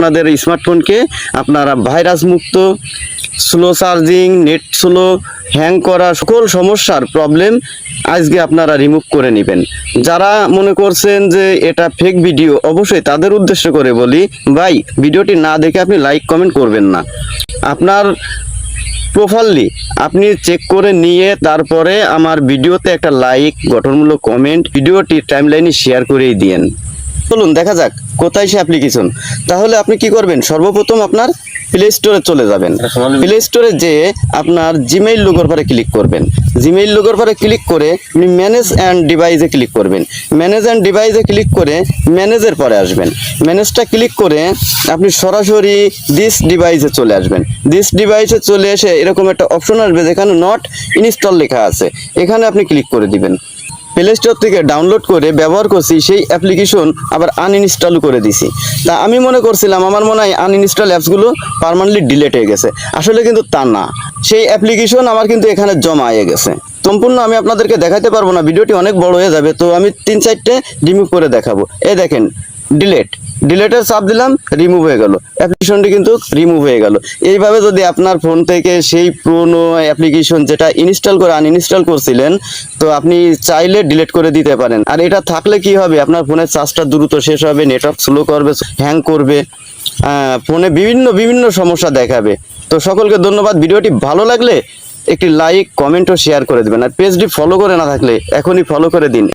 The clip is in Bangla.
আপনাদের স্মার্টফোনকে আপনারা ভাইরাস মুক্ত, slow charging, net slow, hang করা সকল সমস্যার প্রবলেম আজকে আপনারা রিমুভ করে নেবেন। যারা মনে করছেন যে এটা ফেক ভিডিও, অবশ্যই তাদের উদ্দেশ্য করে বলি, ভাই ভিডিওটি না দেখে আপনি লাইক কমেন্ট করবেন না। আপনার প্রপারলি আপনি চেক করে নিয়ে তারপরে আমার ভিডিওতে একটা লাইক, গঠনমূলক কমেন্ট, ভিডিওটি টাইমলাইনে শেয়ার করেই দিয়েন। চলুন দেখা যাক কোথায় সে অ্যাপ্লিকেশন। তাহলে আপনি কি করবেন, সর্বপ্রথম আপনার প্লে স্টোরে চলে যাবেন। প্লে স্টোরে যেয়ে আপনার জিমেইল লোগোর পরে ক্লিক করবেন। জিমেইল লোগোর পরে ক্লিক করে আপনি ম্যানেজ অ্যান্ড ডিভাইসে ক্লিক করবেন। ম্যানেজ অ্যান্ড ডিভাইসে ক্লিক করে ম্যানেজের পরে আসবেন। ম্যানেজটা ক্লিক করে আপনি সরাসরি দিস ডিভাইসে চলে আসবেন। দিস ডিভাইসে চলে এসে এরকম একটা অপশন আসবে যেখানে নট ইনস্টল লেখা আছে, এখানে আপনি ক্লিক করে দিবেন। প্লে স্টোর থেকে ডাউনলোড করে ব্যবহার করছি সেই অ্যাপ্লিকেশন আবার আনইনস্টল করে দিছি। তা আমি মনে করছিলাম আমার মনে হয় আনইনস্টল অ্যাপসগুলো পার্মানেন্টলি ডিলিট হয়ে গেছে, আসলে কিন্তু তা না। সেই অ্যাপ্লিকেশন আমার কিন্তু এখানে জমা হয়ে গেছে। সম্পূর্ণ আমি আপনাদেরকে দেখাতে পারবো না, ভিডিওটি অনেক বড় হয়ে যাবে, তো আমি 3-4টে রিমুভ করে দেখাবো। এই দেখেন, ডিলেটের চাপ দিলাম, রিমুভ হয়ে গেল, অ্যাপ্লিকেশনটি কিন্তু রিমুভ হয়ে গেল। এইভাবে যদি আপনার ফোন থেকে সেই পুরনো অ্যাপ্লিকেশন যেটা ইনস্টল করে আনইনস্টল করছিলেন, তো আপনি চাইলে ডিলিট করে দিতে পারেন। আর এটা থাকলে কি হবে, আপনার ফোনের চার্জটা দ্রুত শেষ হবে, নেটওয়ার্ক স্লো করবে, হ্যাং করবে, ফোনে বিভিন্ন সমস্যা দেখাবে। তো সকলকে ধন্যবাদ। ভিডিওটি ভালো লাগলে একটি লাইক, কমেন্ট ও শেয়ার করে দেবেন। আর পেজটি ফলো করে না থাকলে এখনই ফলো করে দিন।